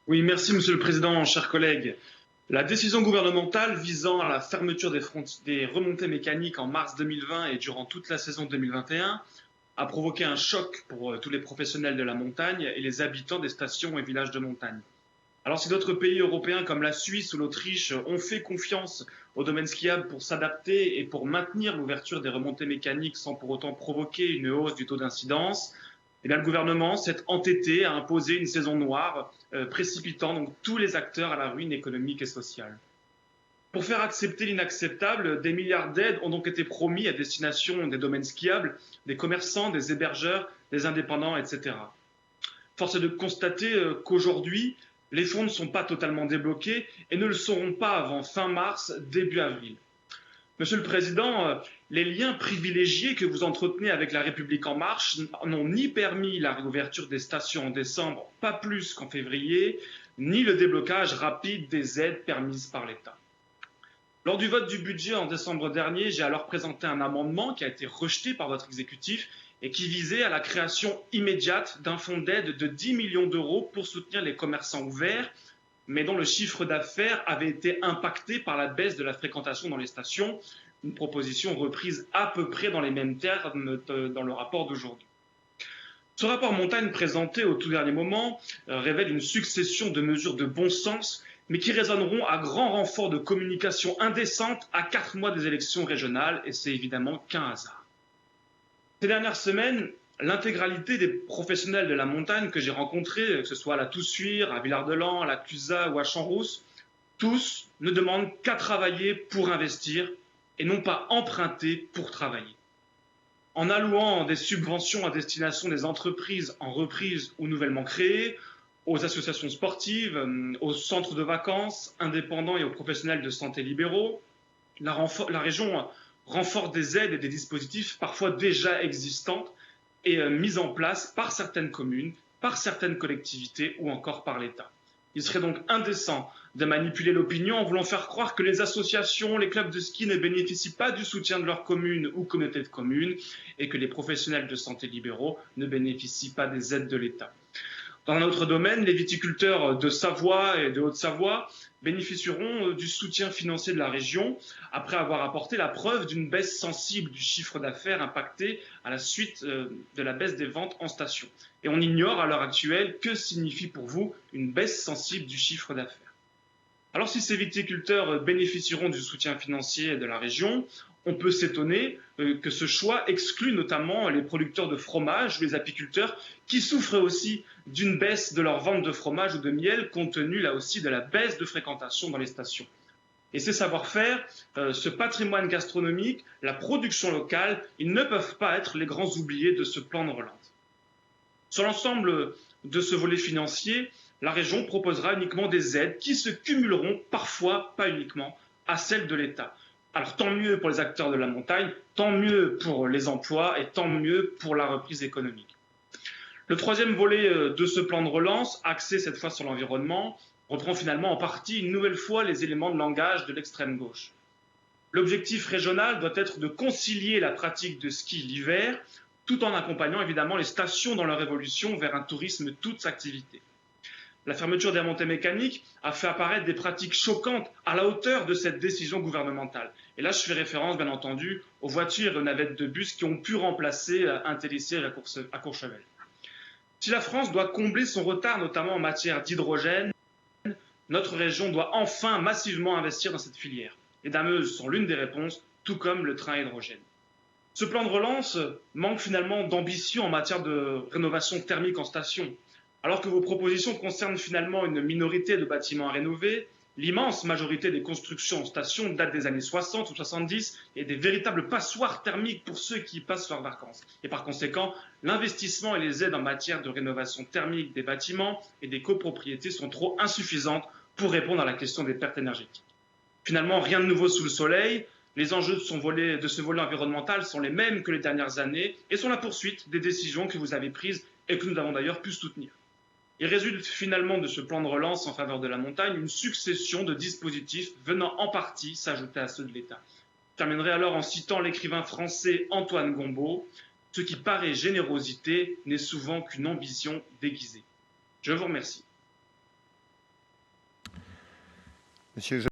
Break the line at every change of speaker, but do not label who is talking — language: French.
Oui, merci Monsieur le Président, chers collègues. La décision gouvernementale visant à la fermeture des remontées mécaniques en mars 2020 et durant toute la saison 2021 a provoqué un choc pour tous les professionnels de la montagne et les habitants des stations et villages de montagne. Alors si d'autres pays européens comme la Suisse ou l'Autriche ont fait confiance au domaine skiable pour s'adapter et pour maintenir l'ouverture des remontées mécaniques sans pour autant provoquer une hausse du taux d'incidence, eh bien, le gouvernement s'est entêté à imposer une saison noire, précipitant donc tous les acteurs à la ruine économique et sociale. Pour faire accepter l'inacceptable, des milliards d'aides ont donc été promis à destination des domaines skiables, des commerçants, des hébergeurs, des indépendants, etc. Force est de constater qu'aujourd'hui, les fonds ne sont pas totalement débloqués et ne le seront pas avant fin mars, début avril. Monsieur le Président, les liens privilégiés que vous entretenez avec la République en marche n'ont ni permis la réouverture des stations en décembre, pas plus qu'en février, ni le déblocage rapide des aides permises par l'État. Lors du vote du budget en décembre dernier, j'ai alors présenté un amendement qui a été rejeté par votre exécutif et qui visait à la création immédiate d'un fonds d'aide de 10 millions d'euros pour soutenir les commerçants ouverts, mais dont le chiffre d'affaires avait été impacté par la baisse de la fréquentation dans les stations, une proposition reprise à peu près dans les mêmes termes dans le rapport d'aujourd'hui. Ce rapport montagne présenté au tout dernier moment révèle une succession de mesures de bon sens, mais qui résonneront à grand renfort de communication indécente à 4 mois des élections régionales, et c'est évidemment qu'un hasard. Ces dernières semaines, l'intégralité des professionnels de la montagne que j'ai rencontrés, que ce soit à la Toussuire, à Villard-de-Lans, à la Clusaz ou à Champs-Rousse, tous ne demandent qu'à travailler pour investir et non pas emprunter pour travailler. En allouant des subventions à destination des entreprises en reprise ou nouvellement créées, aux associations sportives, aux centres de vacances indépendants et aux professionnels de santé libéraux, la région renforce des aides et des dispositifs parfois déjà existants et mis en place par certaines communes, par certaines collectivités ou encore par l'État. Il serait donc indécent de manipuler l'opinion en voulant faire croire que les associations, les clubs de ski ne bénéficient pas du soutien de leur commune ou communauté de communes et que les professionnels de santé libéraux ne bénéficient pas des aides de l'État. Dans un autre domaine, les viticulteurs de Savoie et de Haute-Savoie bénéficieront du soutien financier de la région après avoir apporté la preuve d'une baisse sensible du chiffre d'affaires impacté à la suite de la baisse des ventes en station. Et on ignore à l'heure actuelle que signifie pour vous une baisse sensible du chiffre d'affaires. Alors si ces viticulteurs bénéficieront du soutien financier de la région, on peut s'étonner que ce choix exclue notamment les producteurs de fromage ou les apiculteurs qui souffrent aussi d'une baisse de leur vente de fromage ou de miel compte tenu là aussi de la baisse de fréquentation dans les stations. Et ces savoir-faire, ce patrimoine gastronomique, la production locale, ils ne peuvent pas être les grands oubliés de ce plan de relance. Sur l'ensemble de ce volet financier, la région proposera uniquement des aides qui se cumuleront parfois, pas uniquement, à celles de l'État. Alors tant mieux pour les acteurs de la montagne, tant mieux pour les emplois et tant mieux pour la reprise économique. Le troisième volet de ce plan de relance, axé cette fois sur l'environnement, reprend finalement en partie une nouvelle fois les éléments de langage de l'extrême gauche. L'objectif régional doit être de concilier la pratique de ski l'hiver, tout en accompagnant évidemment les stations dans leur évolution vers un tourisme toute activité. La fermeture des remontées mécaniques a fait apparaître des pratiques choquantes à la hauteur de cette décision gouvernementale. Et là, je fais référence, bien entendu, aux voitures et aux navettes de bus qui ont pu remplacer un télésiège à Courchevel. Si la France doit combler son retard, notamment en matière d'hydrogène, notre région doit enfin massivement investir dans cette filière. Les dameuses sont l'une des réponses, tout comme le train à hydrogène. Ce plan de relance manque finalement d'ambition en matière de rénovation thermique en station. Alors que vos propositions concernent finalement une minorité de bâtiments à rénover, l'immense majorité des constructions en station datent des années 60 ou 70 et des véritables passoires thermiques pour ceux qui y passent leurs vacances. Et par conséquent, l'investissement et les aides en matière de rénovation thermique des bâtiments et des copropriétés sont trop insuffisantes pour répondre à la question des pertes énergétiques. Finalement, rien de nouveau sous le soleil. Les enjeux de ce volet environnemental sont les mêmes que les dernières années et sont la poursuite des décisions que vous avez prises et que nous avons d'ailleurs pu soutenir. Il résulte finalement de ce plan de relance en faveur de la montagne une succession de dispositifs venant en partie s'ajouter à ceux de l'État. Je terminerai alors en citant l'écrivain français Antoine Gombault. Ce qui paraît générosité n'est souvent qu'une ambition déguisée. Je vous remercie.
Monsieur